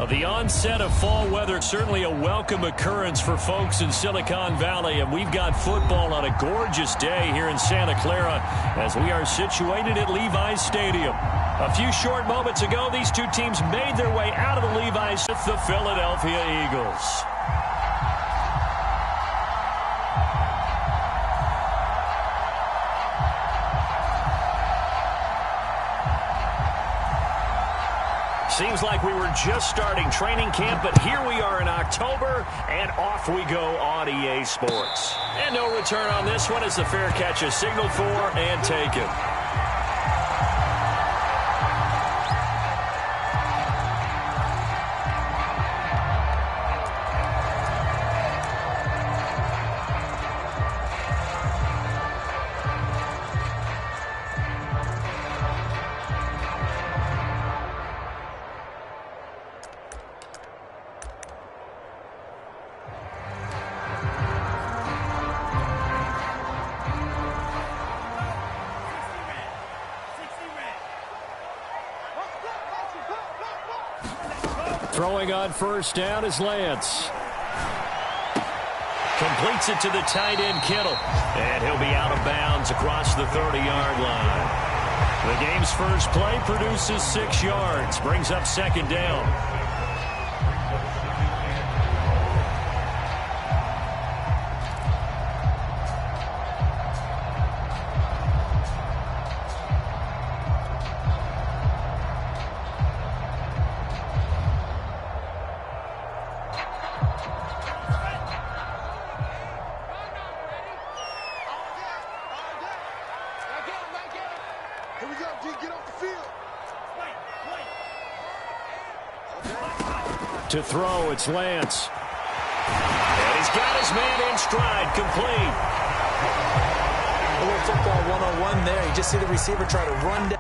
The onset of fall weather, certainly a welcome occurrence for folks in Silicon Valley, and we've got football on a gorgeous day here in Santa Clara as we are situated at Levi's Stadium. A few short moments ago, these two teams made their way out of the Levi's with the Philadelphia Eagles. Seems like we were just starting training camp, but here we are in October, and off we go on EA Sports. And no return on this one as the fair catch is signaled for and taken. Throwing on first down is Lance. Completes it to the tight end, Kittle. And he'll be out of bounds across the 30-yard line. The game's first play produces 6 yards. Brings up second down. To throw, it's Lance. And he's got his man in stride, complete. A little football 101 there. You just see the receiver try to run down.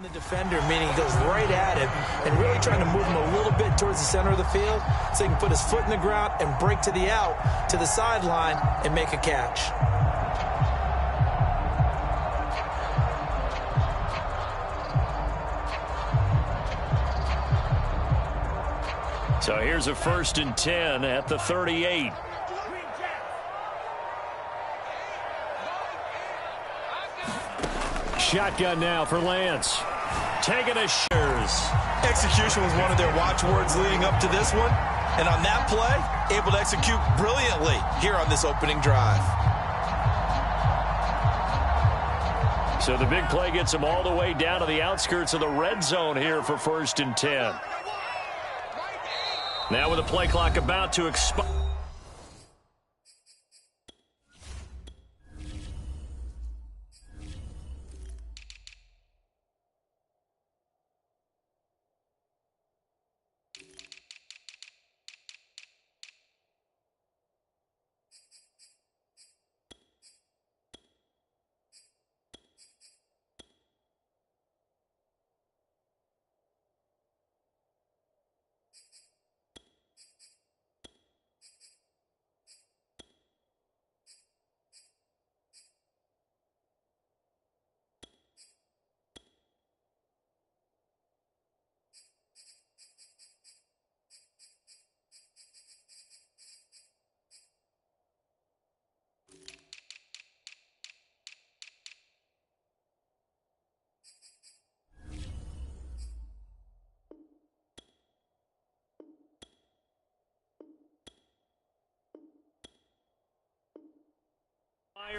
The defender, meaning he goes right at him and really trying to move him a little bit towards the center of the field so he can put his foot in the ground and break to the out, to the sideline, and make a catch. So here's a 1st and 10 at the 38. Shotgun now for Lance. Taking a shares. Execution was one of their watchwords leading up to this one. And on that play, able to execute brilliantly here on this opening drive. So the big play gets him all the way down to the outskirts of the red zone here for 1st and 10. Now with the play clock about to expire.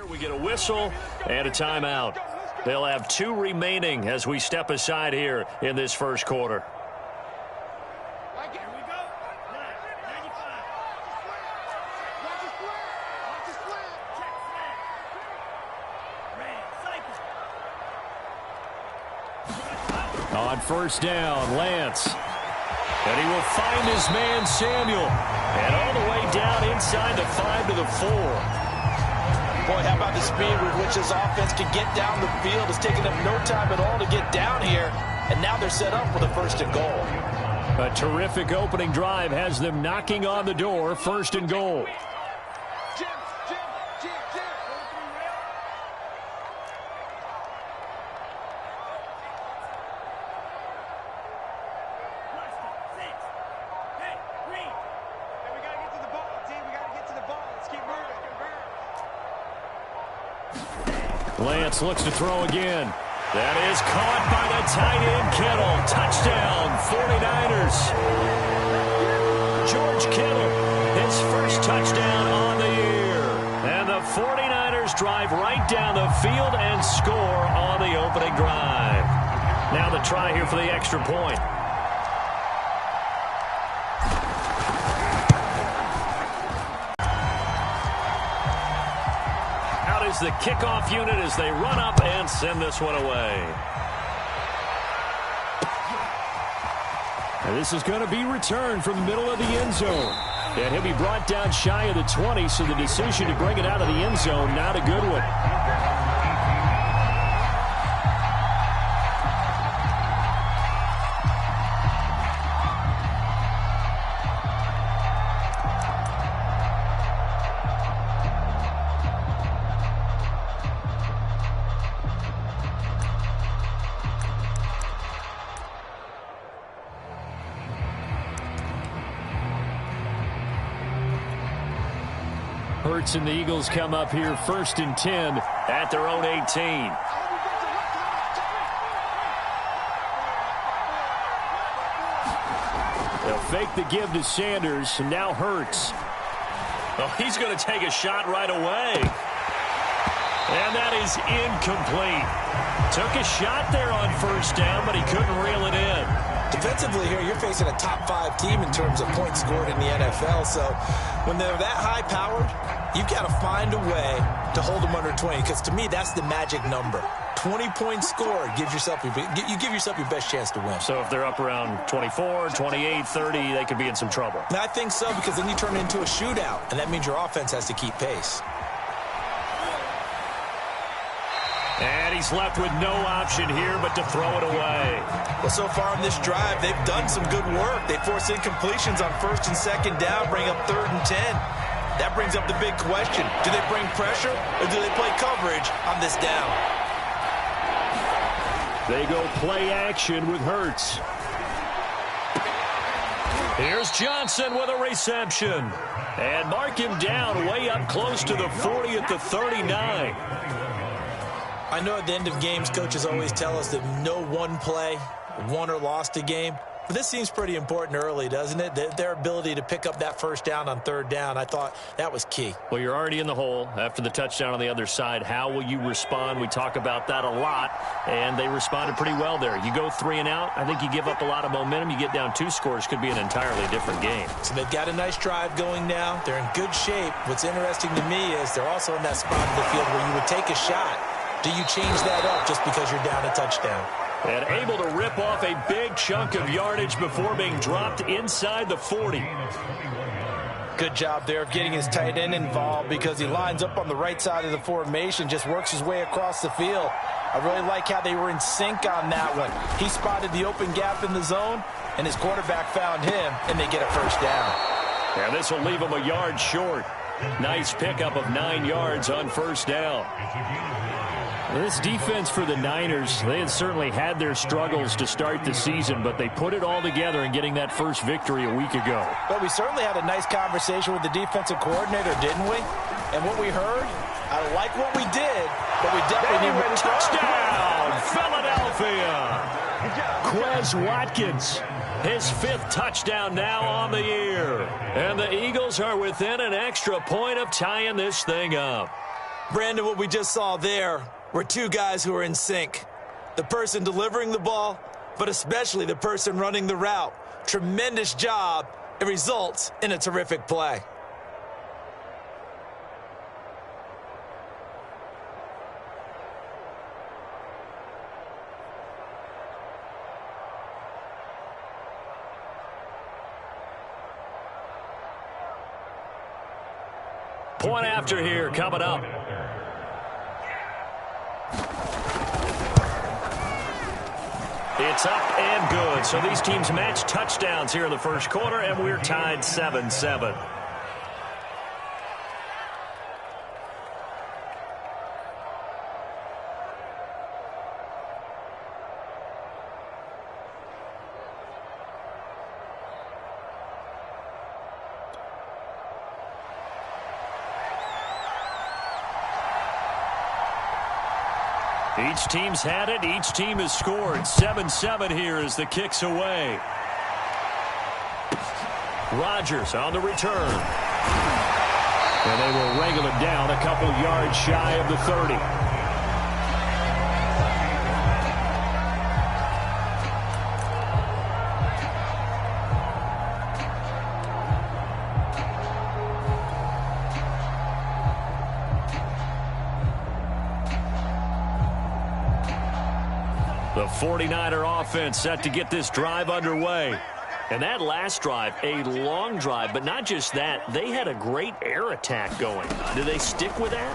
We get a whistle and a timeout. They'll have 2 remaining as we step aside here in this first quarter. On first down, Lance. And he will find his man, Samuel. And all the way down inside the 5 to the 4. Boy, how about the speed with which this offense can get down the field? It's taken them no time at all to get down here. And now they're set up for the 1st and goal. A terrific opening drive has them knocking on the door, 1st and goal. Lance looks to throw again. That is caught by the tight end, Kittle. Touchdown, 49ers. George Kittle, his first touchdown on the year. And the 49ers drive right down the field and score on the opening drive. Now the try here for the extra point. The kickoff unit as they run up and send this one away. And this is going to be returned from the middle of the end zone. And he'll be brought down shy of the 20, so the decision to bring it out of the end zone, not a good one. Hurts and the Eagles come up here 1st and 10 at their own 18. They'll fake the give to Sanders, and now Hurts. Oh, he's going to take a shot right away. And that is incomplete. Took a shot there on 1st down, but he couldn't reel it in. Defensively here, you're facing a top 5 team in terms of points scored in the NFL. So when they're that high-powered, you've got to find a way to hold them under 20, because to me, that's the magic number. 20 points scored gives yourself you give yourself your best chance to win. So if they're up around 24, 28, 30, they could be in some trouble. And I think so, because then you turn it into a shootout, and that means your offense has to keep pace. And he's left with no option here but to throw it away. Well, so far in this drive, they've done some good work. They force incompletions on 1st and 2nd down, bring up 3rd and 10. That brings up the big question. Do they bring pressure or do they play coverage on this down? They go play action with Hurts. Here's Johnson with a reception. And mark him down way up close to the 40 at the 39. I know at the end of games, coaches always tell us that no one play won or lost a game. But this seems pretty important early, doesn't it? Their ability to pick up that 1st down on 3rd down, I thought that was key. Well, you're already in the hole after the touchdown on the other side. How will you respond? We talk about that a lot, and they responded pretty well there. You go 3 and out, I think you give up a lot of momentum. You get down 2 scores, could be an entirely different game. So they've got a nice drive going now. They're in good shape. What's interesting to me is they're also in that spot of the field where you would take a shot. Do you change that up just because you're down a touchdown? And able to rip off a big chunk of yardage before being dropped inside the 40. Good job there of getting his tight end involved, because he lines up on the right side of the formation, just works his way across the field. I really like how they were in sync on that one. He spotted the open gap in the zone, and his quarterback found him, and they get a 1st down. And this will leave him a yard short. Nice pickup of 9 yards on 1st down. This defense for the Niners, they had certainly had their struggles to start the season, but they put it all together in getting that first victory a week ago. But we certainly had a nice conversation with the defensive coordinator, didn't we? And what we heard, I like what we did, but we definitely need more. Touchdown, Philadelphia! Quez Watkins, his 5th touchdown now on the year. And the Eagles are within an extra point of tying this thing up. Brandon, what we just saw there were two guys who are in sync. The person delivering the ball, but especially the person running the route. Tremendous job. It results in a terrific play. Point after here coming up. It's up and good. So these teams match touchdowns here in the first quarter, and we're tied 7-7. Each team's had it. Each team has scored. 7-7 here as the kick's away. Rodgers on the return. And they will wrangle it down a couple yards shy of the 30. The 49er offense set to get this drive underway. And that last drive, a long drive, but not just that. They had a great air attack going. Do they stick with that?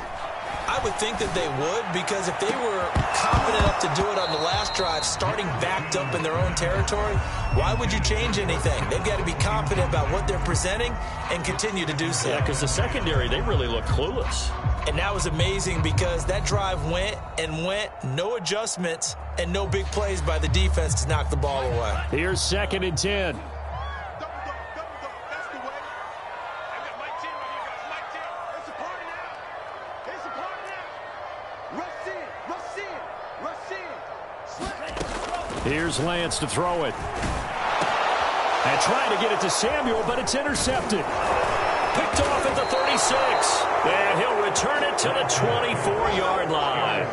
I would think that they would, because if they were confident enough to do it on the last drive, starting backed up in their own territory, why would you change anything? They've got to be confident about what they're presenting and continue to do so. Yeah, because the secondary, they really look clueless. And that was amazing because that drive went and went, no adjustments, and no big plays by the defense to knock the ball away. Here's 2nd and 10. Here's Lance to throw it. And trying to get it to Samuel, but it's intercepted. Picked off at the 36. And he'll return it to the 24-yard line.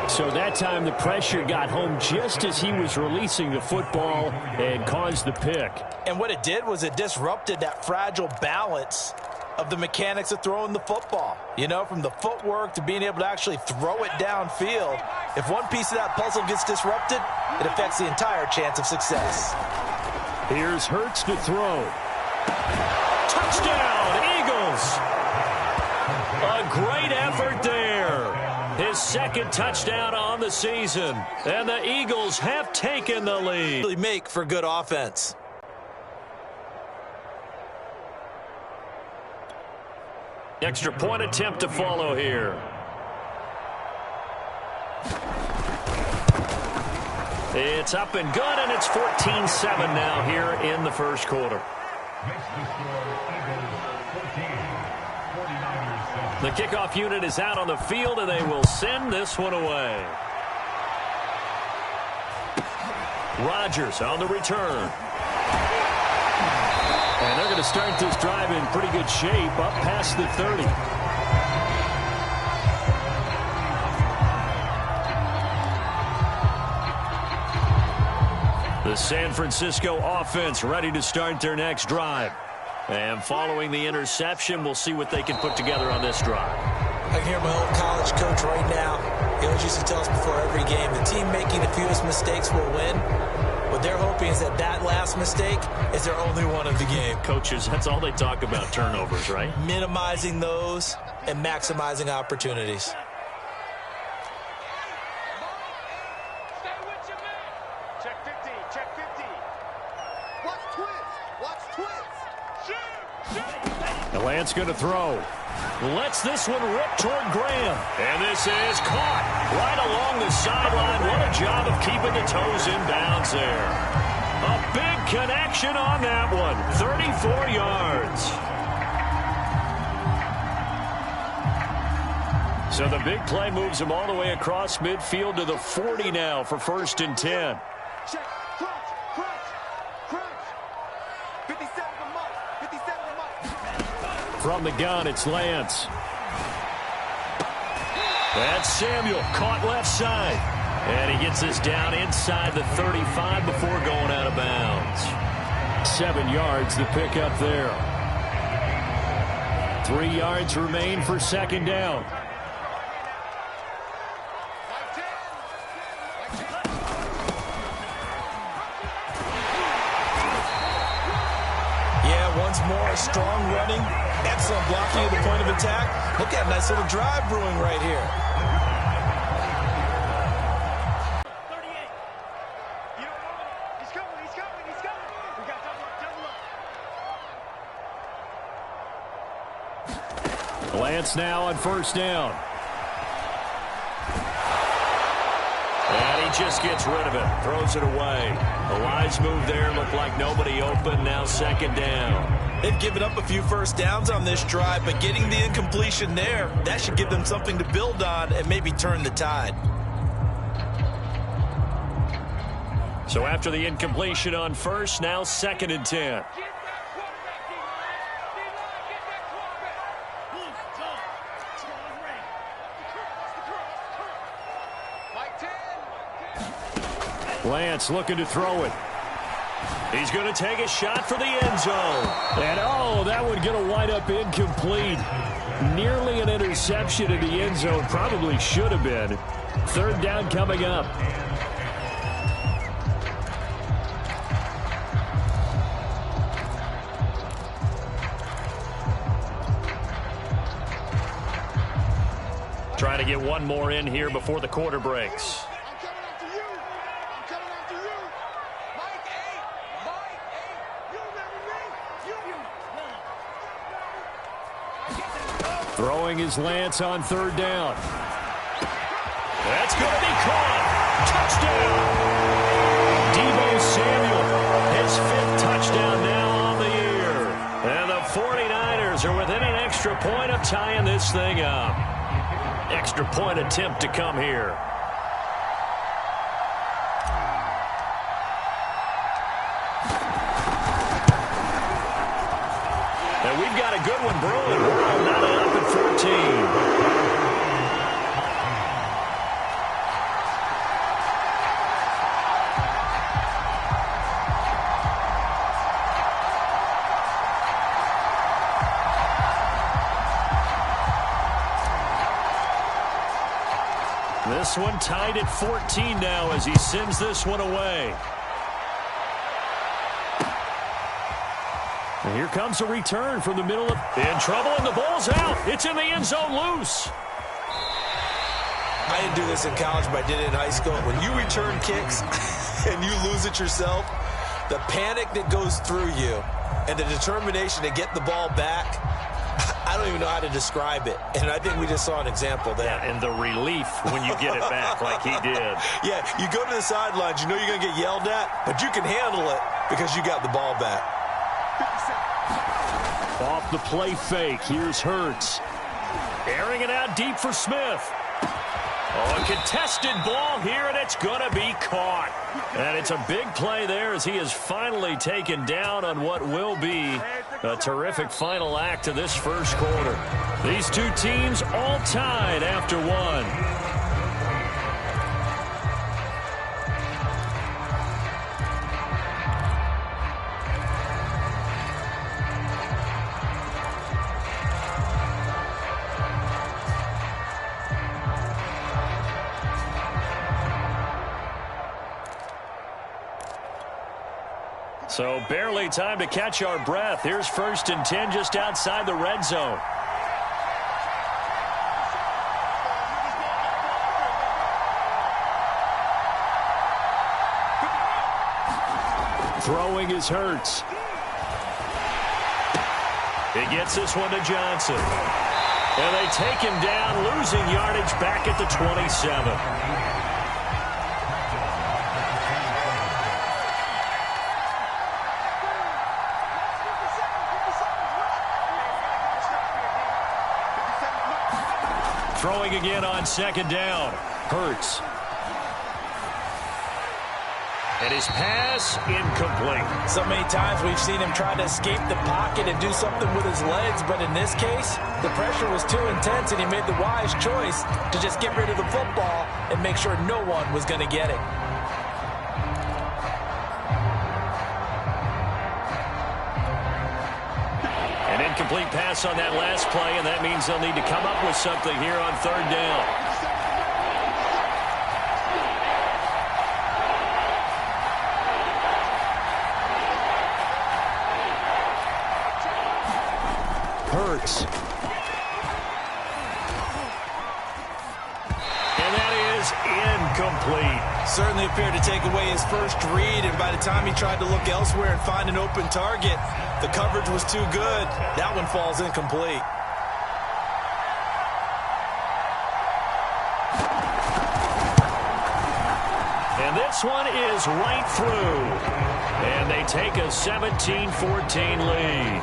So that time the pressure got home just as he was releasing the football and caused the pick. And what it did was it disrupted that fragile balance of the mechanics of throwing the football. You know, from the footwork to being able to actually throw it downfield. If one piece of that puzzle gets disrupted, it affects the entire chance of success. Here's Hurts to throw. Touchdown, Eagles! A great effort there. His 2nd touchdown on the season. And the Eagles have taken the lead. Really make for good offense. Extra point attempt to follow here. It's up and good, and it's 14-7 now here in the first quarter. The kickoff unit is out on the field, and they will send this one away. Rodgers on the return. And they're going to start this drive in pretty good shape, up past the 30. The San Francisco offense ready to start their next drive. And following the interception, we'll see what they can put together on this drive. I can hear my old college coach right now. He always used to tell us before every game, the team making the fewest mistakes will win. What they're hoping is that that last mistake is their only one of the game. Coaches, that's all they talk about, turnovers, right? Minimizing those and maximizing opportunities. The Lance going to throw. Lets this one rip toward Graham. And this is caught right along the sideline. What a job of keeping the toes in bounds there. A big connection on that one. 34 yards. So the big play moves him all the way across midfield to the 40 now for 1st and 10. From the gun, it's Lance. That's Samuel, caught left side. And he gets us down inside the 35 before going out of bounds. 7 yards the pick up there. 3 yards remain for second down. Yeah, once more, strong running, excellent blocking at the point of attack. Look at a nice little drive brewing right here. Lance now on first down. And he just gets rid of it. Throws it away. A wise move there. Looked like nobody open. Now second down. They've given up a few first downs on this drive, but getting the incompletion there, that should give them something to build on and maybe turn the tide. So after the incompletion on first, now second and 10. Lance looking to throw it. He's going to take a shot for the end zone. And, oh, that would get a wind up incomplete. Nearly an interception in the end zone. Probably should have been. Third down coming up. Trying to get one more in here before the quarter breaks. Throwing is Lance on third down. That's going to be caught. Touchdown. Deebo Samuel, his 5th touchdown now on the year. And the 49ers are within an extra point of tying this thing up. Extra point attempt to come here. And we've got a good one brewing. We're all knotted up at 14. This one tied at 14 now as he sends this one away. And here comes a return from the middle of... In trouble, and the ball's out. It's in the end zone loose. I didn't do this in college, but I did it in high school. When you return kicks and you lose it yourself, the panic that goes through you and the determination to get the ball back, I don't even know how to describe it. And I think we just saw an example there. Yeah, and the relief when you get it back like he did. Yeah, you go to the sidelines, you know you're going to get yelled at, but you can handle it because you got the ball back. Off the play fake, here's Hurts. Airing it out deep for Smith. Oh, a contested ball here, and it's going to be caught. And it's a big play there as he is finally taken down on what will be a terrific final act to this first quarter. These two teams all tied after one. So barely time to catch our breath. Here's 1st and 10 just outside the red zone. Throwing is Hurts. He gets this one to Johnson. And they take him down, losing yardage back at the 27. Throwing again on second down. Hurts. And his pass incomplete. So many times we've seen him try to escape the pocket and do something with his legs, but in this case, the pressure was too intense and he made the wise choice to just get rid of the football and make sure no one was going to get it. An incomplete pass on that last play, and that means they'll need to come up with something here on third down. Hurts. And that is incomplete. Certainly appeared to take away his first read, and by the time he tried to look elsewhere and find an open target, the coverage was too good. That one falls incomplete. And this one is right through. And they take a 17-14 lead.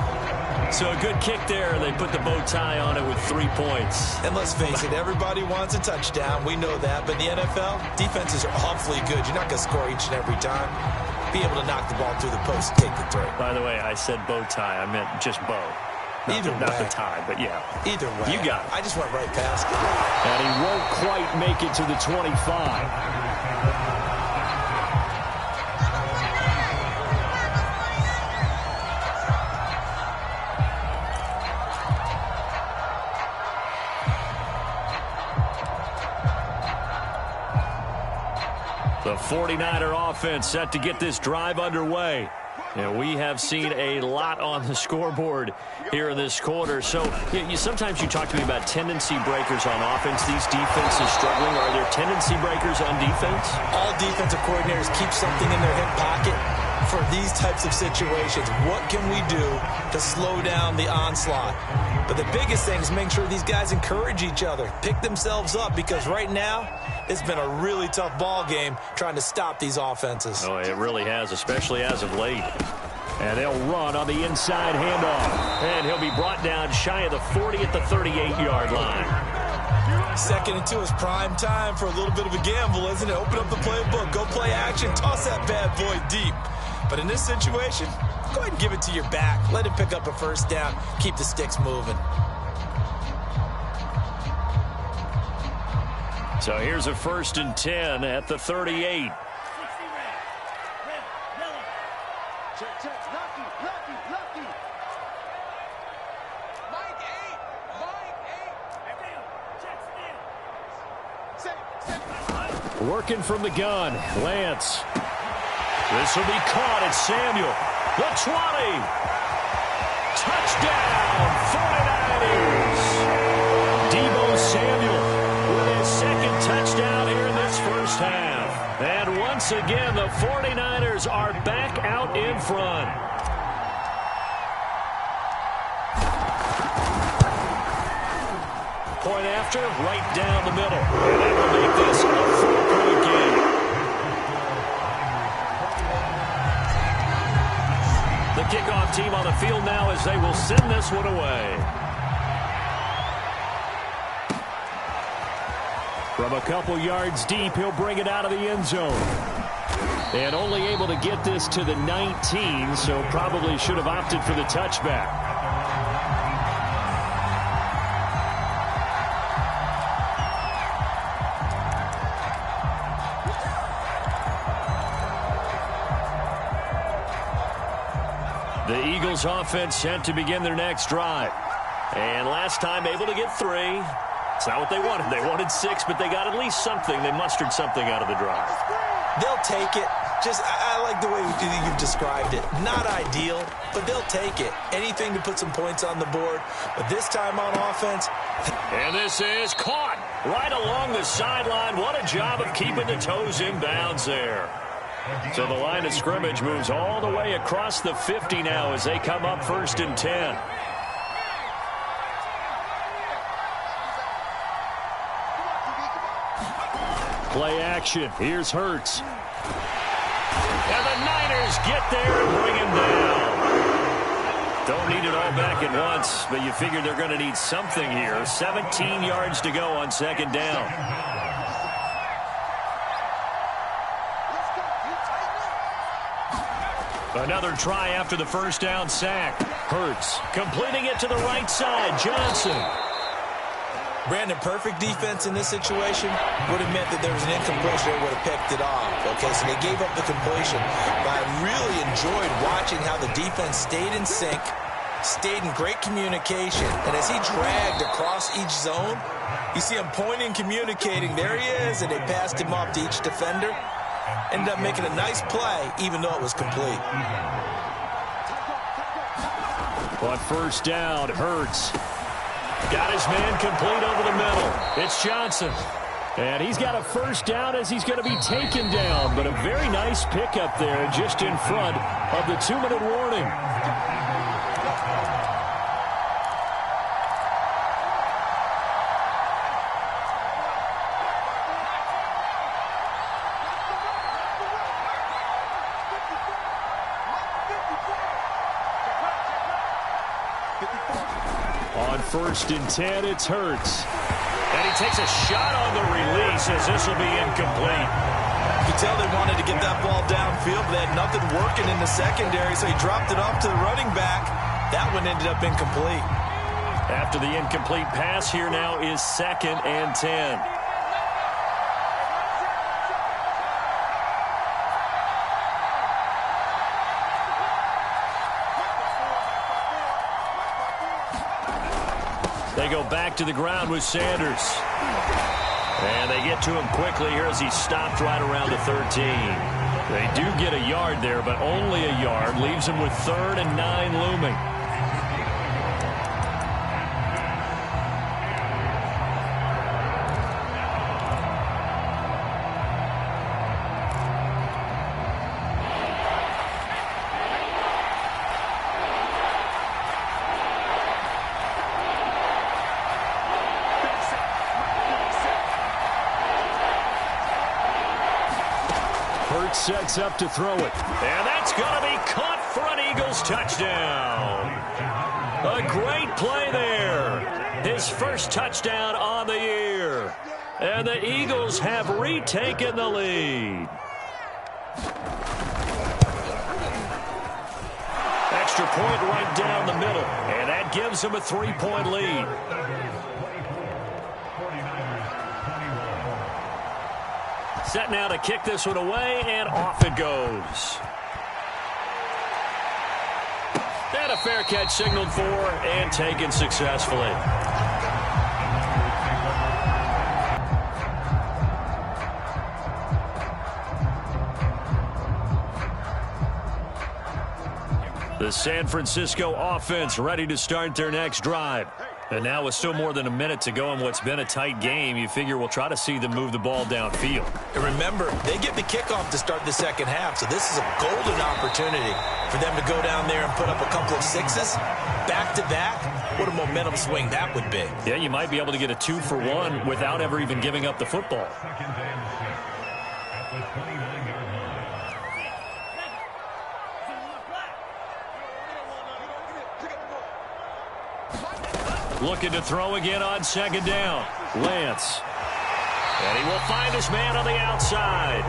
So a good kick there. They put the bow tie on it with 3 points. And let's face it, everybody wants a touchdown. We know that. But in the NFL, defenses are awfully good. You're not going to score each and every time. Be able to knock the ball through the post and take the throw. By the way, I said bow tie. I meant just bow. Not the tie, but yeah. Either way. You got it. I just went right past it. And he won't quite make it to the 25. The 49er offense set to get this drive underway. And we have seen a lot on the scoreboard here in this quarter. So sometimes you talk to me about tendency breakers on offense. These defenses struggling. Are there tendency breakers on defense? All defensive coordinators keep something in their hip pocket for these types of situations. What can we do to slow down the onslaught? But the biggest thing is making sure these guys encourage each other, pick themselves up, because right now it's been a really tough ball game trying to stop these offenses. Oh, it really has, especially as of late. And they'll run on the inside handoff. And he'll be brought down shy of the 40 at the 38-yard line. Second and 2 is prime time for a little bit of a gamble, isn't it? Open up the playbook, go play action, toss that bad boy deep. But in this situation, go ahead and give it to your back. Let him pick up a first down. Keep the sticks moving. So here's a 1st and 10 at the 38. Working from the gun, Lance. This will be caught at Samuel. The 20. Touchdown, 49ers. Deebo Samuel with his second touchdown here in this first half. And once again, the 49ers are back out in front. Point after, right down the middle. And that will make this a 4-point game. The kickoff team on the field now as they will send this one away. From a couple yards deep, he'll bring it out of the end zone. And only able to get this to the 19, so probably should have opted for the touchback. The Eagles offense set to begin their next drive. And last time able to get 3. It's not what they wanted. They wanted 6, but they got at least something. They mustered something out of the drive. They'll take it. I like the way you've described it. Not ideal, but they'll take it. Anything to put some points on the board. But this time on offense. And this is caught right along the sideline. What a job of keeping the toes in bounds there. So the line of scrimmage moves all the way across the 50 now as they come up 1st and 10. Play action. Here's Hurts. And the Niners get there and bring him down. Don't need it all back at once, but you figure they're going to need something here. 17 yards to go on 2nd down. Another try after the first down sack. Hurts completing it to the right side. Johnson. Brandon, perfect defense in this situation would have meant that there was an incompletion that would have picked it off. Okay, so they gave up the completion. But I really enjoyed watching how the defense stayed in sync, stayed in great communication. And as he dragged across each zone, you see him pointing, communicating. There he is, and they passed him off to each defender. Ended up making a nice play, even though it was complete. On first down, Hurts. Got his man complete over the middle. It's Johnson. And he's got a first down as he's going to be taken down. But a very nice pickup there just in front of the 2-minute warning. On first and 10, it's Hurts. And he takes a shot on the release as this will be incomplete. You can tell they wanted to get that ball downfield, but they had nothing working in the secondary, so he dropped it off to the running back. That one ended up incomplete. After the incomplete pass, here now is 2nd and 10. They go back to the ground with Sanders. And they get to him quickly here as he stopped right around the 13. They do get a yard there, but only a yard. Leaves him with 3rd and 9 looming. Sets up to throw it. And that's going to be caught for an Eagles touchdown. A great play there. His first touchdown on the year. And the Eagles have retaken the lead. Extra point right down the middle. And that gives them a 3-point lead. Set now to kick this one away, and off it goes. And a fair catch signaled for and taken successfully. The San Francisco offense ready to start their next drive. And now with still more than a minute to go in what's been a tight game, you figure we'll try to see them move the ball downfield. And remember, they get the kickoff to start the second half, so this is a golden opportunity for them to go down there and put up a couple of sixes back-to-back. What a momentum swing that would be. Yeah, you might be able to get a 2-for-1 without ever even giving up the football. Looking to throw again on 2nd down. Lance. And he will find his man on the outside.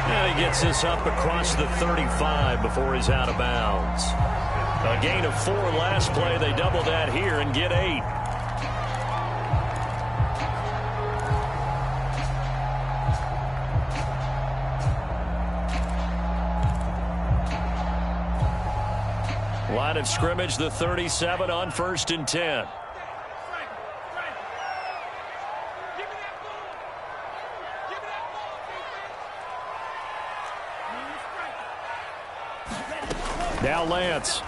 And he gets this up across the 35 before he's out of bounds. A gain of 4 last play. They double that here and get 8. Line of scrimmage, the 37 on 1st and 10. Now Lance.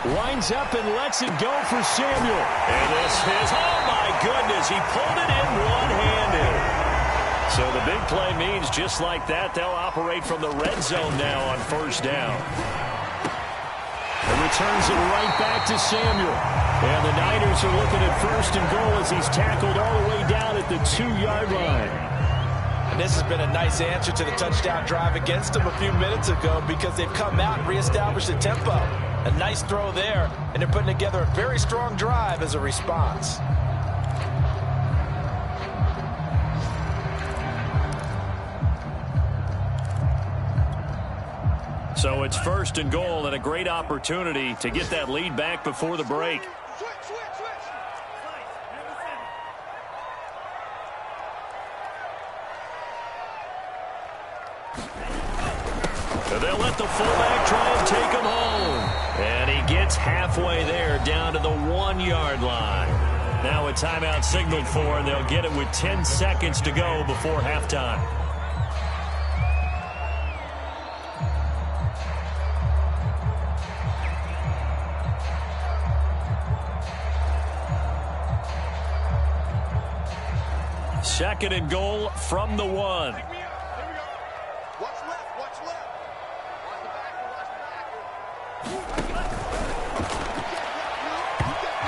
Winds up and lets it go for Samuel. And this is, oh my goodness, he pulled it in one-handed. So the big play means just like that, they'll operate from the red zone now on 1st down. And returns it right back to Samuel. And the Niners are looking at 1st and goal as he's tackled all the way down at the 2-yard line. And this has been a nice answer to the touchdown drive against them a few minutes ago because they've come out and reestablished the tempo. A nice throw there, and they're putting together a very strong drive as a response. So it's 1st and goal and a great opportunity to get that lead back before the break. They'll let the fullback try and take him home. And he gets halfway there down to the 1-yard line. Now a timeout signaled for, and they'll get it with 10 seconds to go before halftime. Second and goal from the 1.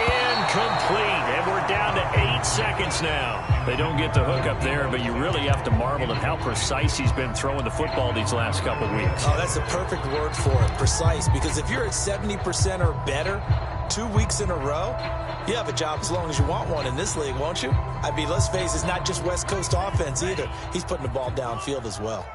Incomplete, and we're down to 8 seconds now. They don't get the hook up there, but you really have to marvel at how precise he's been throwing the football these last couple weeks. Oh, that's a perfect word for it, precise, because if you're at 70% or better 2 weeks in a row, you have a job as long as you want one in this league, won't you? I mean, let's face it, it's not just West Coast offense either. He's putting the ball downfield as well.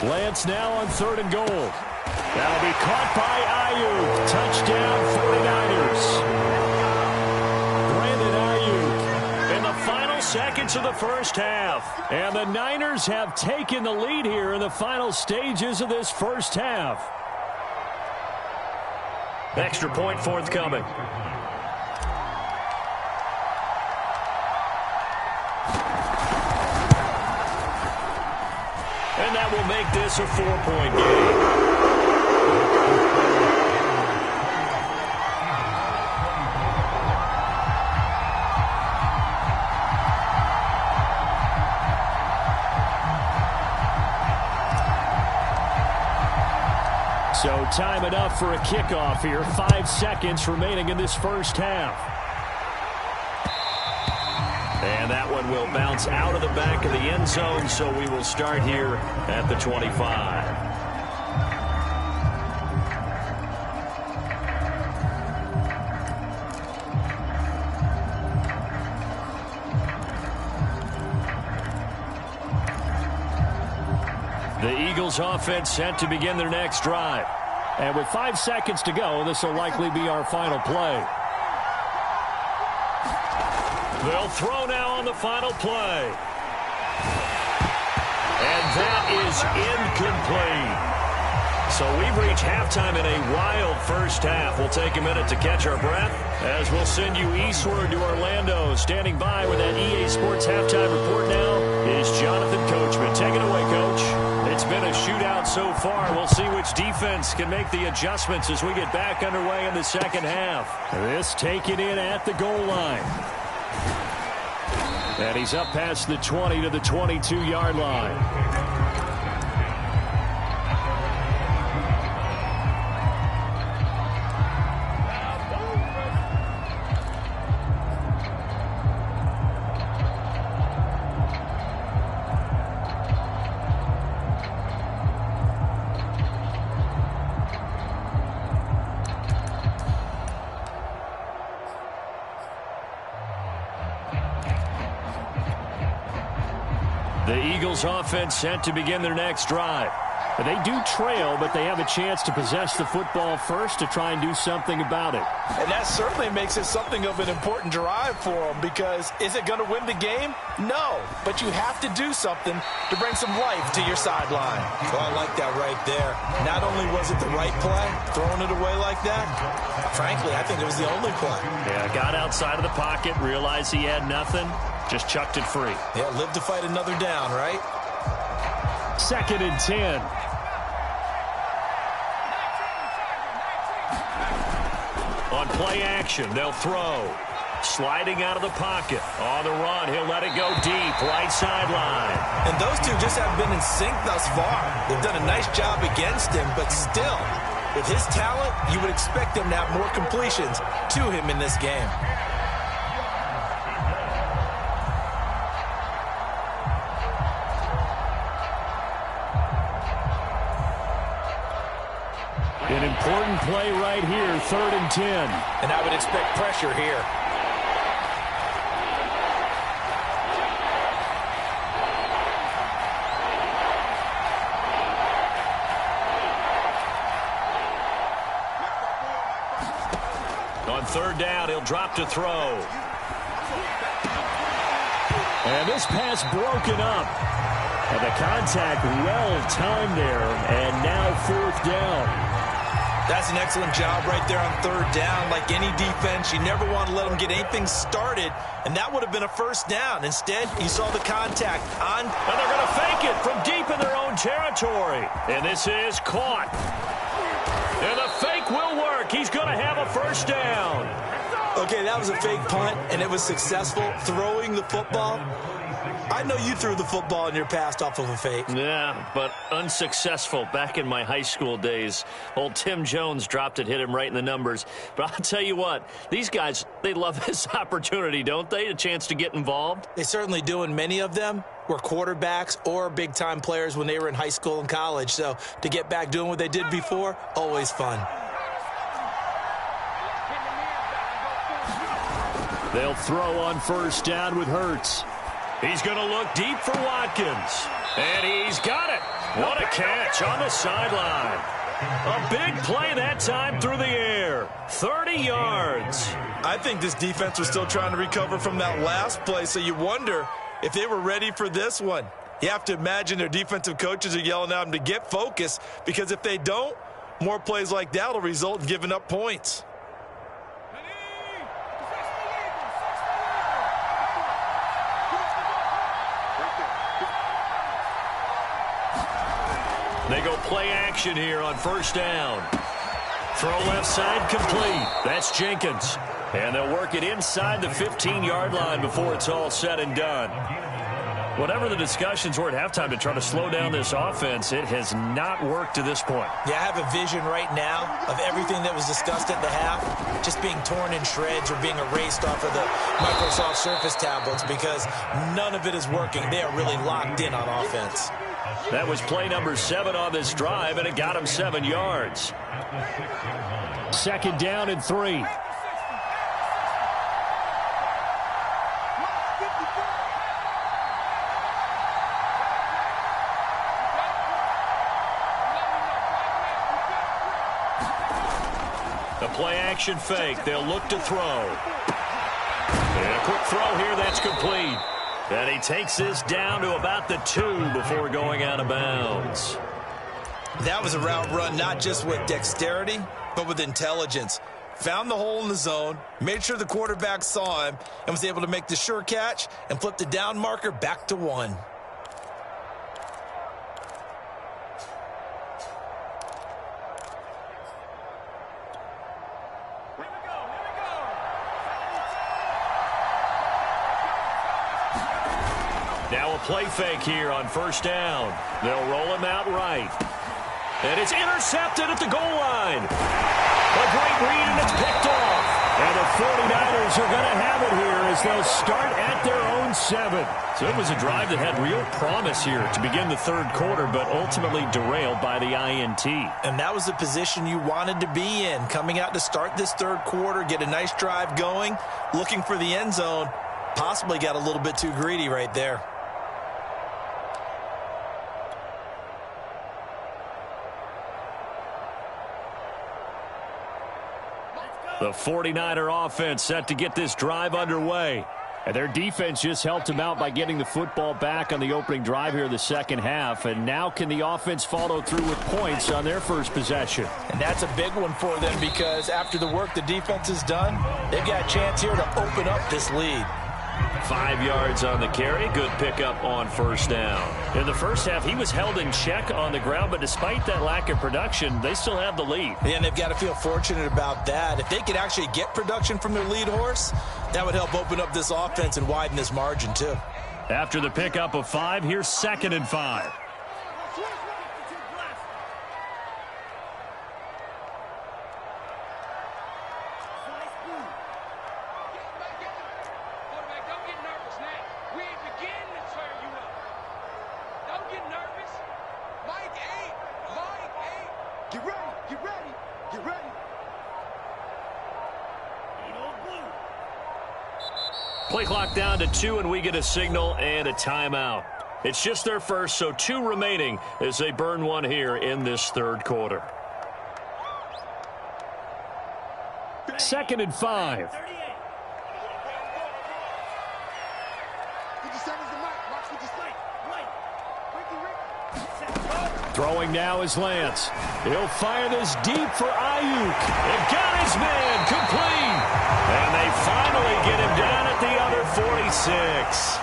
Lance now on 3rd and goal. That'll be caught by Ayuk. Touchdown 49ers. Brandon Ayuk in the final seconds of the first half. And the Niners have taken the lead here in the final stages of this first half. Extra point forthcoming. And that will make this a 4-point game. So time enough for a kickoff here. 5 seconds remaining in this first half. And that one will bounce out of the back of the end zone, so we will start here at the 25. The Eagles offense set to begin their next drive. And with 5 seconds to go, this will likely be our final play. They'll throw now on the final play. And that is incomplete. So we've reached halftime in a wild first half. We'll take a minute to catch our breath as we'll send you eastward to Orlando. Standing by with that EA Sports halftime report now is Jonathan Coachman. Take it away, Coach. It's been a shootout so far. We'll see which defense can make the adjustments as we get back underway in the second half. This taken in at the goal line. And he's up past the 20 to the 22-yard line. The Eagles offense set to begin their next drive. They do trail, but they have a chance to possess the football first to try and do something about it. And that certainly makes it something of an important drive for them, because is it going to win the game? No, but you have to do something to bring some life to your sideline. Well, I like that right there. Not only was it the right play, throwing it away like that, frankly, I think it was the only play. Yeah, got outside of the pocket, realized he had nothing, just chucked it free. Yeah, live to fight another down, right? 2nd and 10. On play action, they'll throw. Sliding out of the pocket. On the run, he'll let it go deep, right sideline. And those two just haven't been in sync thus far. They've done a nice job against him, but still, with his talent, you would expect him to have more completions to him in this game. An important play right here, 3rd and 10. And I would expect pressure here. On 3rd down, he'll drop to throw. And this pass broken up. And the contact well-timed there. And now 4th down. That's an excellent job right there on 3rd down. Like any defense, you never want to let them get anything started. And that would have been a 1st down. Instead, you saw the contact on. And they're going to fake it from deep in their own territory. And this is caught. And the fake will work. He's going to have a 1st down. Okay, that was a fake punt, and it was successful. Throwing the football. I know you threw the football in your past off of a fake. Yeah, but unsuccessful back in my high school days. Old Tim Jones dropped it, hit him right in the numbers. But I'll tell you what, these guys, they love this opportunity, don't they? A chance to get involved. They certainly do, and many of them were quarterbacks or big-time players when they were in high school and college. So to get back doing what they did before, always fun. They'll throw on 1st down with Hurts. He's going to look deep for Watkins. And he's got it. What a catch on the sideline. A big play that time through the air. 30 yards. I think this defense was still trying to recover from that last play, so you wonder if they were ready for this one. You have to imagine their defensive coaches are yelling at them to get focused, because if they don't, more plays like that will result in giving up points. They go play action here on 1st down. Throw left side complete. That's Jenkins. And they'll work it inside the 15-yard line before it's all said and done. Whatever the discussions were at halftime to try to slow down this offense, it has not worked to this point. Yeah, I have a vision right now of everything that was discussed at the half just being torn in shreds or being erased off of the Microsoft Surface tablets, because none of it is working. They are really locked in on offense. That was play number 7 on this drive, and it got him 7 yards. 2nd down and 3. The play action fake. They'll look to throw. And a quick throw here. That's complete. And he takes this down to about the 2 before going out of bounds. That was a route run not just with dexterity, but with intelligence. Found the hole in the zone, made sure the quarterback saw him, and was able to make the sure catch and flip the down marker back to 1. Now a play fake here on 1st down. They'll roll him out right. And it's intercepted at the goal line. A great read, and it's picked off. And the 49ers are going to have it here as they'll start at their own 7. So it was a drive that had real promise here to begin the 3rd quarter, but ultimately derailed by the INT. And that was the position you wanted to be in, coming out to start this 3rd quarter, get a nice drive going, looking for the end zone. Possibly got a little bit too greedy right there. The 49er offense set to get this drive underway. And their defense just helped them out by getting the football back on the opening drive here in the 2nd half. And now can the offense follow through with points on their first possession? And that's a big one for them, because after the work the defense has done, they've got a chance here to open up this lead. 5 yards on the carry. Good pickup on 1st down. In the first half, he was held in check on the ground, but despite that lack of production, they still have the lead. And they've got to feel fortunate about that. If they could actually get production from their lead horse, that would help open up this offense and widen this margin too. After the pickup of 5, here's 2nd and 5. Play clock down to 2, and we get a signal and a timeout. It's just their first, so 2 remaining as they burn one here in this third quarter. 2nd and 5. Throwing now is Lance. He'll fire this deep for Ayuk. And got his man complete. And they finally get him down at the other 46.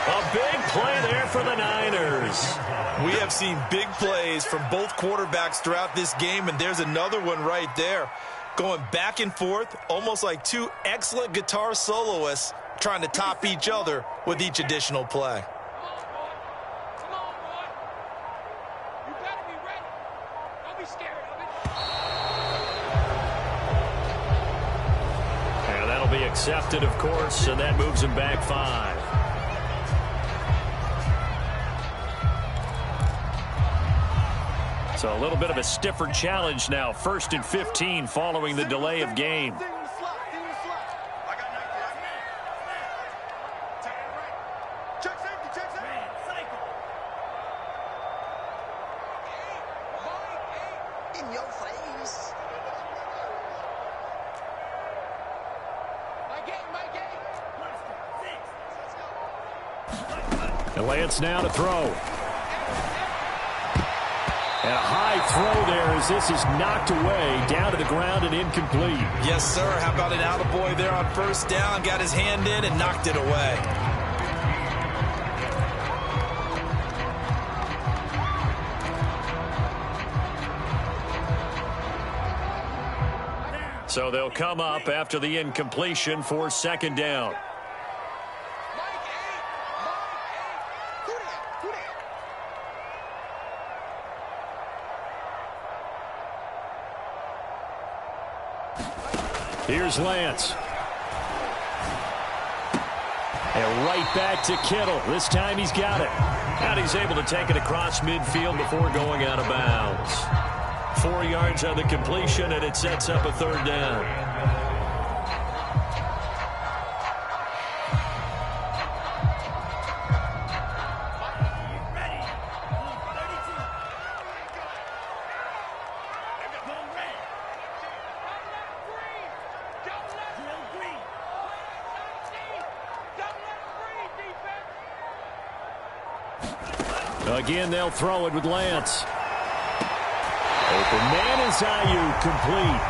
A big play there for the Niners. We have seen big plays from both quarterbacks throughout this game, and there's another one right there. Going back and forth, almost like 2 excellent guitar soloists trying to top each other with each additional play. And that'll be accepted, of course, and that moves him back 5. So a little bit of a stiffer challenge now. 1st and 15 following the delay of game. And Lance now to throw. And a high throw there as this is knocked away, down to the ground and incomplete. Yes, sir. How about an attaboy there on 1st down? Got his hand in and knocked it away. So they'll come up after the incompletion for 2nd down. Here's Lance. And right back to Kittle. This time he's got it. And he's able to take it across midfield before going out of bounds. 4 yards on the completion, and it sets up a 3rd down. Again, they'll throw it with Lance. Open man is Ayuk, complete.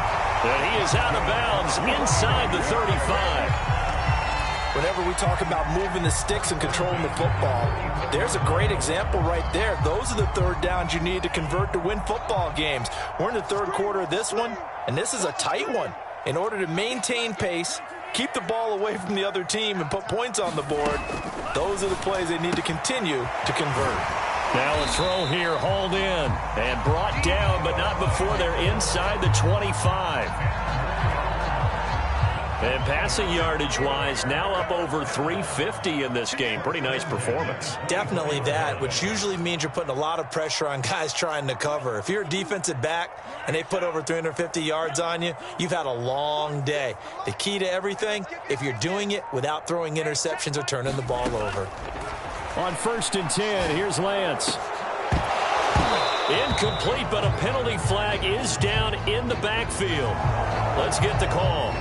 And he is out of bounds inside the 35. Whenever we talk about moving the sticks and controlling the football, there's a great example right there. Those are the 3rd downs you need to convert to win football games. We're in the 3rd quarter of this one, and this is a tight one. In order to maintain pace, keep the ball away from the other team, and put points on the board, those are the plays they need to continue to convert. Now a throw here, hauled in and brought down, but not before they're inside the 25. And passing yardage-wise, now up over 350 in this game. Pretty nice performance. Definitely that, which usually means you're putting a lot of pressure on guys trying to cover. If you're a defensive back and they put over 350 yards on you, you've had a long day. The key to everything, if you're doing it without throwing interceptions or turning the ball over. On 1st and 10, here's Lance. Incomplete, but a penalty flag is down in the backfield. Let's get the call.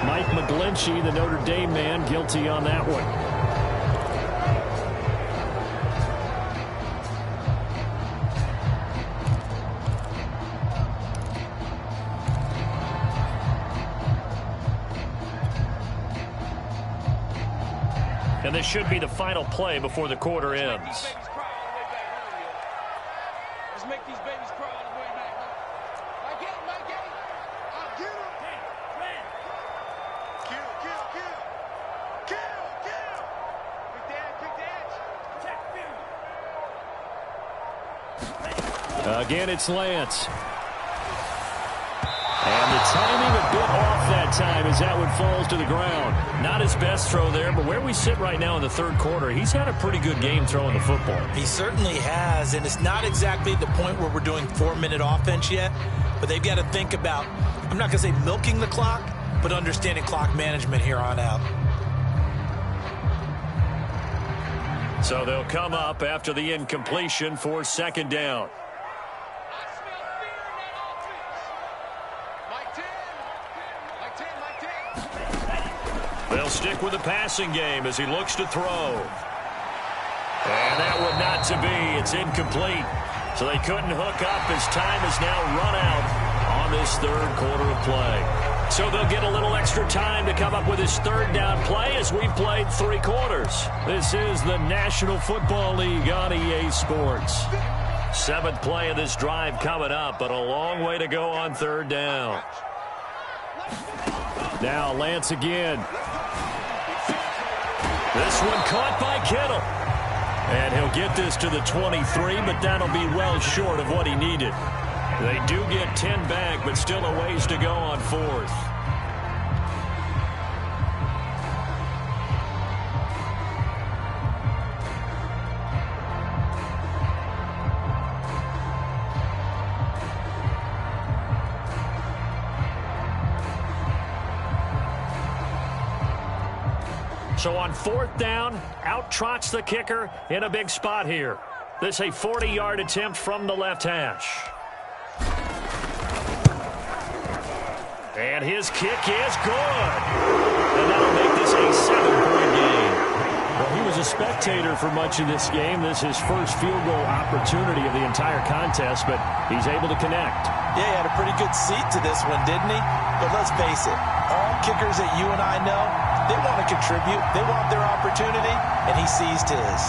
Mike McGlinchey, the Notre Dame man, guilty on that one. And this should be the final play before the quarter ends. Let's make these babies crawl all the way back. I get him, I get him. I'll get him. Kill. Quick dash. Again, it's Lance. And the timing a bit off that time as that one falls to the ground. Not his best throw there, but where we sit right now in the 3rd quarter, he's had a pretty good game throwing the football. He certainly has, and it's not exactly the point where we're doing 4-minute offense yet, but they've got to think about, I'm not going to say milking the clock, but understanding clock management here on out. So they'll come up after the incompletion for second down. They'll stick with the passing game as he looks to throw. And that would not to be. It's incomplete. So they couldn't hook up as time has now run out on this third quarter of play. So they'll get a little extra time to come up with his third down play as we've played 3 quarters. This is the National Football League on EA Sports. 7th play of this drive coming up, but a long way to go on third down. Now Lance again. This one caught by Kittle. And he'll get this to the 23, but that'll be well short of what he needed. They do get 10 back, but still a ways to go on 4th. So on 4th down, out trots the kicker in a big spot here. This a 40-yard attempt from the left hash. And his kick is good. And that'll make this a 7-point game. Well, he was a spectator for much of this game. This is his first field goal opportunity of the entire contest, but he's able to connect. Yeah, he had a pretty good seat to this one, didn't he? But let's face it, all kickers that you and I know, they want to contribute. They want their opportunity, and he seized his.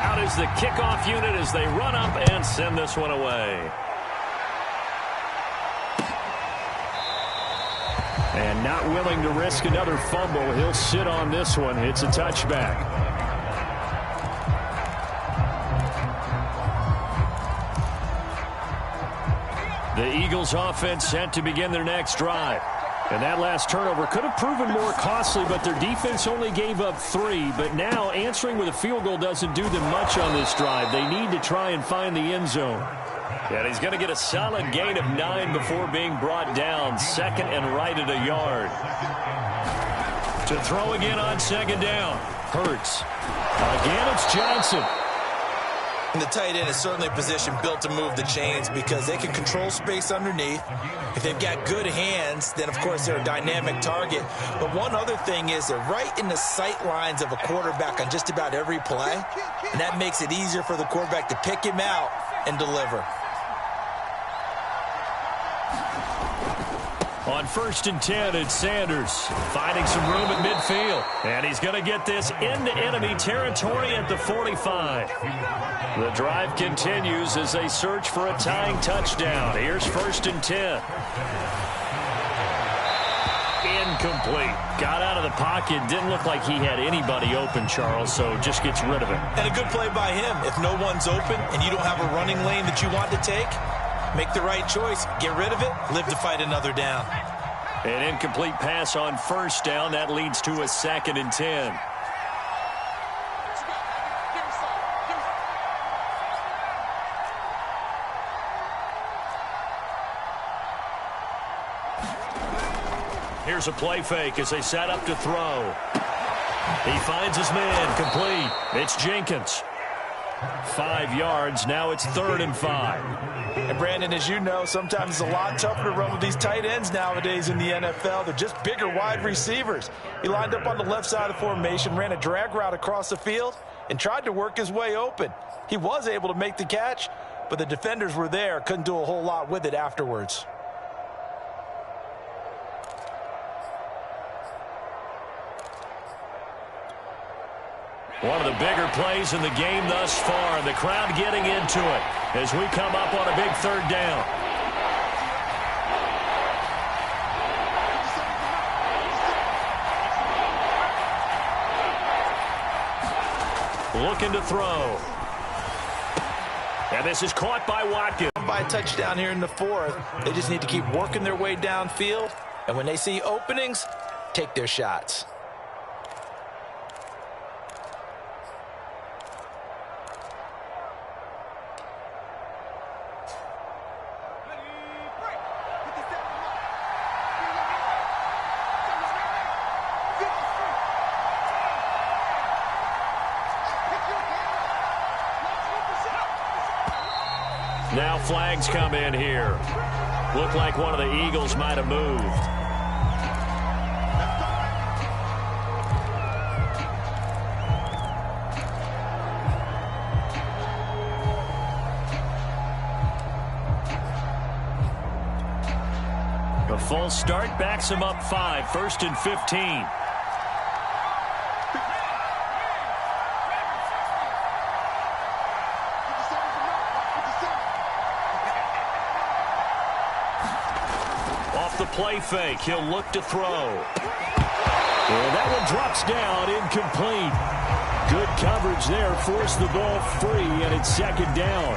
Out is the kickoff unit as they run up and send this one away. And not willing to risk another fumble, he'll sit on this one. It's a touchback. The Eagles offense set to begin their next drive. And that last turnover could have proven more costly, but their defense only gave up 3. But now answering with a field goal doesn't do them much on this drive. They need to try and find the end zone. And he's going to get a solid gain of 9 before being brought down. 2nd and right at a yard. To throw again on 2nd down. Hurts. Again, it's Johnson. And the tight end is certainly a position built to move the chains because they can control space underneath. If they've got good hands, then, of course, they're a dynamic target. But one other thing is they're right in the sight lines of a quarterback on just about every play. And that makes it easier for the quarterback to pick him out and deliver. On 1st and 10, it's Sanders finding some room at midfield. And he's going to get this into enemy territory at the 45. The drive continues as they search for a tying touchdown. Here's 1st and 10. Incomplete. Got out of the pocket. Didn't look like he had anybody open, Charles, so just gets rid of it. And a good play by him. If no one's open and you don't have a running lane that you want to take, make the right choice. Get rid of it. Live to fight another down. An incomplete pass on 1st down. That leads to a 2nd and 10. Here's a play fake as they set up to throw. He finds his man complete. It's Jenkins. 5 yards. Now it's 3rd and 5. And Brandon, as you know, sometimes it's a lot tougher to run with these tight ends nowadays in the NFL. They're just bigger wide receivers. He lined up on the left side of the formation, ran a drag route across the field, and tried to work his way open. He was able to make the catch, but the defenders were there, couldn't do a whole lot with it afterwards. One of the bigger plays in the game thus far, and the crowd getting into it as we come up on a big 3rd down. Looking to throw. And this is caught by Watkins. By a touchdown here in the 4th, they just need to keep working their way downfield, and when they see openings, take their shots. Now flags come in here. Looked like one of the Eagles might have moved. A false start backs him up 5, 1st and 15. The play fake. He'll look to throw. And that one drops down, incomplete. Good coverage there. Forced the ball free, and it's 2nd down.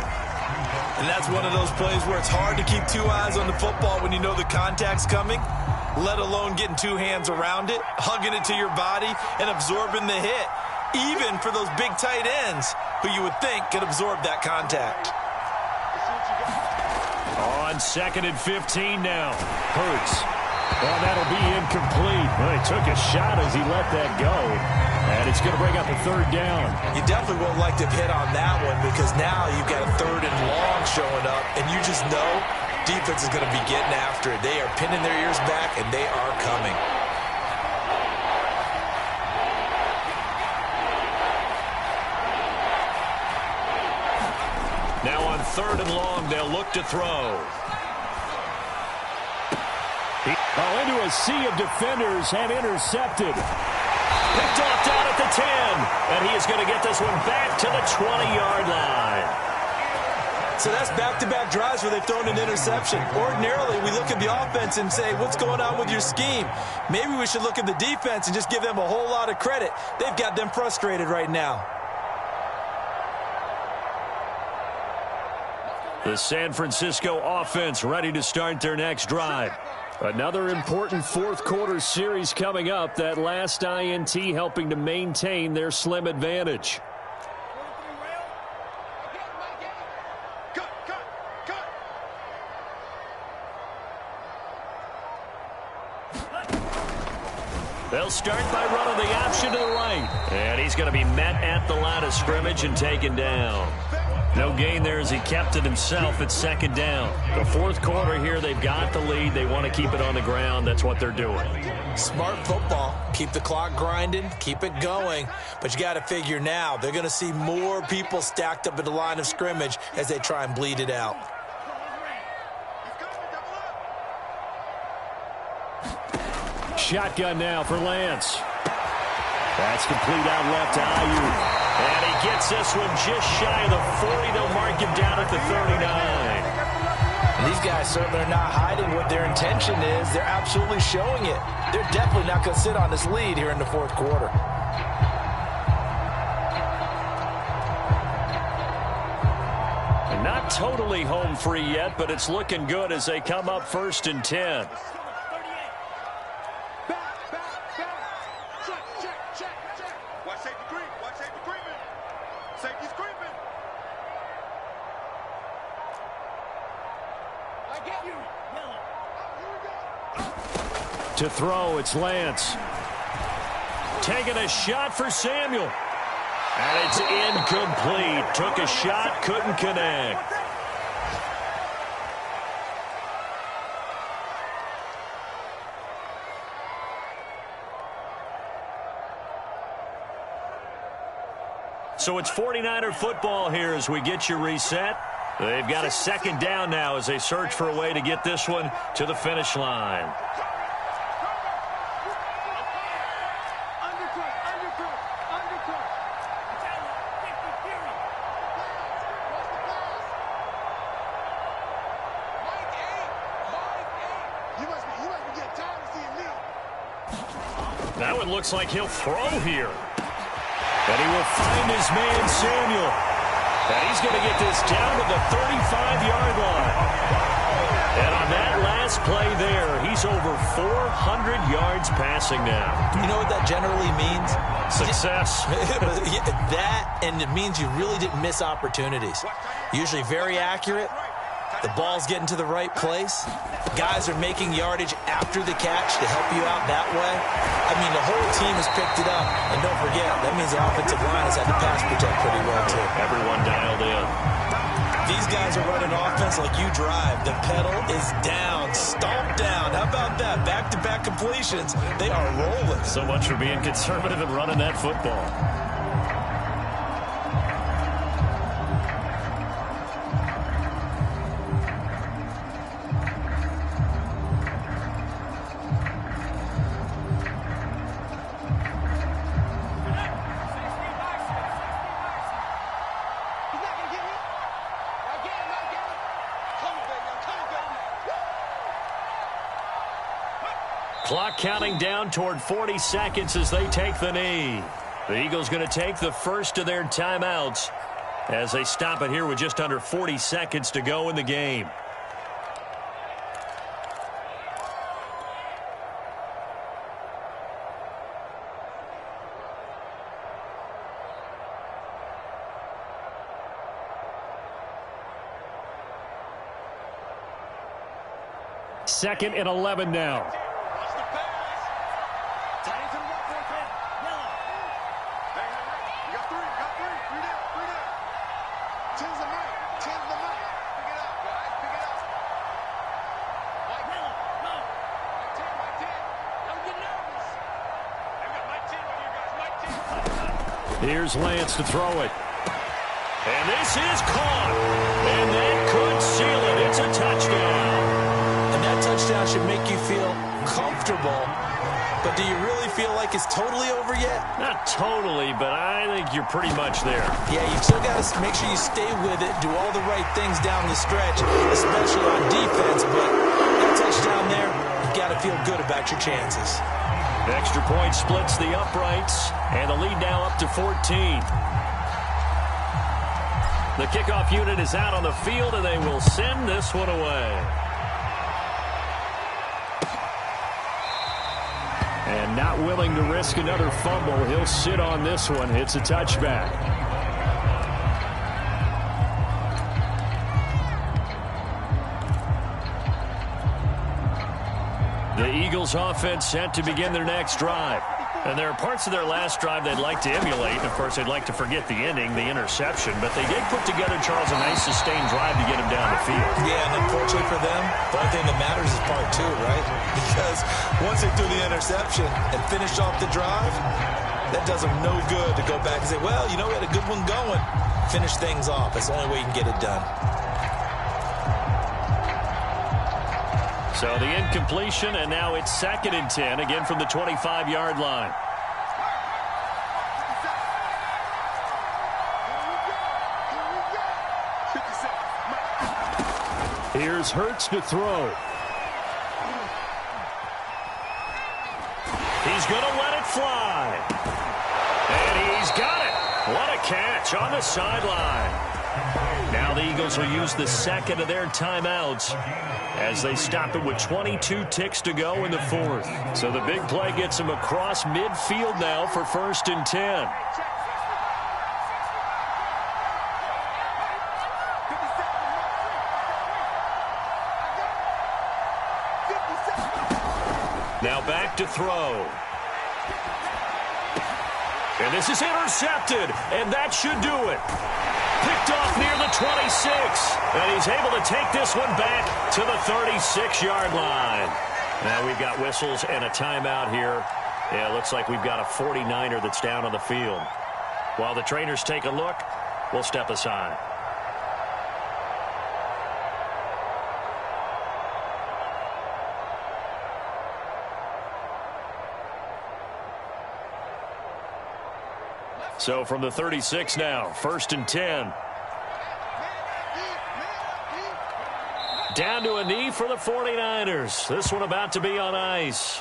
And that's one of those plays where it's hard to keep 2 eyes on the football when you know the contact's coming, let alone getting 2 hands around it, hugging it to your body, and absorbing the hit, even for those big tight ends who you would think could absorb that contact. On 2nd and 15 now. Hurts. Well, that'll be incomplete. Well, he took a shot as he let that go. And it's going to bring up a 3rd down. You definitely won't like to hit on that one because now you've got a 3rd and long showing up, and you just know defense is going to be getting after it. They are pinning their ears back, and they are coming. Now on 3rd and long, they'll look to throw. Into a sea of defenders and intercepted. Picked off down at the 10. And he is going to get this one back to the 20-yard line. So that's back-to-back drives where they've thrown an interception. Ordinarily, we look at the offense and say, what's going on with your scheme? Maybe we should look at the defense and just give them a whole lot of credit. They've got them frustrated right now. The San Francisco offense ready to start their next drive. Another important 4th quarter series coming up. That last INT helping to maintain their slim advantage. They'll start by running the option to the right. And he's going to be met at the line of scrimmage and taken down. No gain there as he kept it himself. It's 2nd down. The 4th quarter here, they've got the lead. They want to keep it on the ground. That's what they're doing. Smart football. Keep the clock grinding. Keep it going. But you got to figure now, they're going to see more people stacked up at the line of scrimmage as they try and bleed it out. Shotgun now for Lance. That's complete out left to Ayuk. And he gets this one just shy of the 40. They'll mark him down at the 39. And these guys certainly are not hiding what their intention is. They're absolutely showing it. They're definitely not going to sit on this lead here in the 4th quarter. And not totally home free yet, but it's looking good as they come up 1st and 10. To throw, it's Lance. Taking a shot for Samuel. And it's incomplete. Took a shot, couldn't connect. So it's 49er football here as we get you reset. They've got a 2nd down now as they search for a way to get this one to the finish line. That one looks like he'll throw here. And he will find his man, Samuel. And he's going to get this down to the 35-yard line. And on that last play there, he's over 400 yards passing now. You know what that generally means? Success. That, and it means you really didn't miss opportunities. Usually very accurate. The ball's getting to the right place. Guys are making yardage after the catch to help you out that way. I mean, the whole team has picked it up. And don't forget, that means the offensive line has had to pass protect pretty well, too. Everyone dialed in. These guys are running offense like you drive. The pedal is down, stomped down. How about that? Back-to-back completions. They are rolling. So much for being conservative and running that football. Clock counting down toward 40 seconds as they take the knee. The Eagles going to take the first of their timeouts as they stop it here with just under 40 seconds to go in the game. Second and 11 now. Here's Lance to throw it. And this is caught. And that could seal it. It's a touchdown. And that touchdown should make you feel comfortable. But do you really feel like it's totally over yet? Not totally, but I think you're pretty much there. Yeah, you've still got to make sure you stay with it, do all the right things down the stretch, especially on defense. But that touchdown there, you've got to feel good about your chances. Extra point splits the uprights, and the lead now up to 14. The kickoff unit is out on the field, and they will send this one away. And not willing to risk another fumble, he'll sit on this one. It's a touchback. The Eagles offense set to begin their next drive. And there are parts of their last drive they'd like to emulate. And, of course, they'd like to forget the ending, the interception. But they did put together, Charles, a nice sustained drive to get him down the field. Yeah, and unfortunately for them, the only thing that matters is part two, right? Because once they threw the interception and finished off the drive, that does them no good to go back and say, well, you know, we had a good one going. Finish things off. That's the only way you can get it done. So the incompletion, and now it's 2nd and 10, again from the 25-yard line. Here's Hurts to throw. He's going to let it fly. And he's got it. What a catch on the sideline. Now the Eagles will use the second of their timeouts as they stop it with 22 ticks to go in the fourth. So the big play gets them across midfield now for 1st and 10. Now back to throw. And this is intercepted, and that should do it. Picked off near the 26, and he's able to take this one back to the 36-yard line. Now we've got whistles and a timeout here. Yeah, it looks like we've got a 49er that's down on the field. While the trainers take a look, we'll step aside. So from the 36 now, 1st and 10. Down to a knee for the 49ers. This one about to be on ice.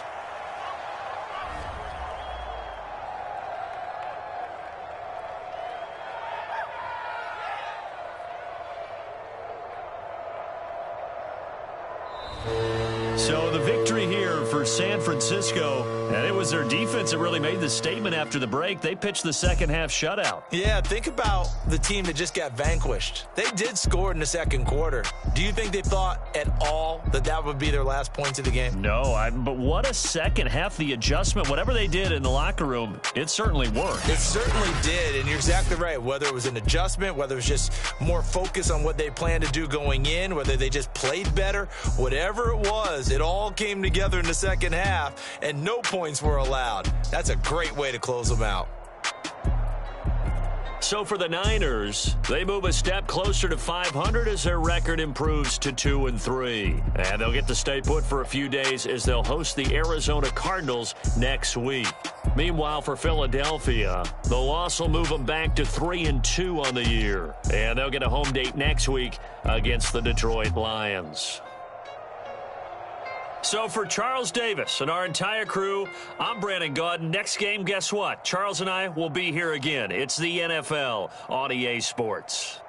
So the victory here for San Francisco, and it was their defense that really made the statement after the break. They pitched the second half shutout. Yeah, think about the team that just got vanquished. They did score in the second quarter. Do you think they thought at all that that would be their last points of the game? No, but what a second half. The adjustment, whatever they did in the locker room, it certainly worked. It certainly did, and you're exactly right. Whether it was an adjustment, whether it was just more focus on what they planned to do going in, whether they just played better, whatever it was, it all came together in the second half, and no points were allowed. That's a great way to close them out. So for the Niners, they move a step closer to 500 as their record improves to 2-3. And they'll get to stay put for a few days as they'll host the Arizona Cardinals next week. Meanwhile, for Philadelphia, the loss will move them back to 3-2 on the year. And they'll get a home date next week against the Detroit Lions. So for Charles Davis and our entire crew, I'm Brandon Gaudin. Next game, guess what? Charles and I will be here again. It's the NFL on EA Sports.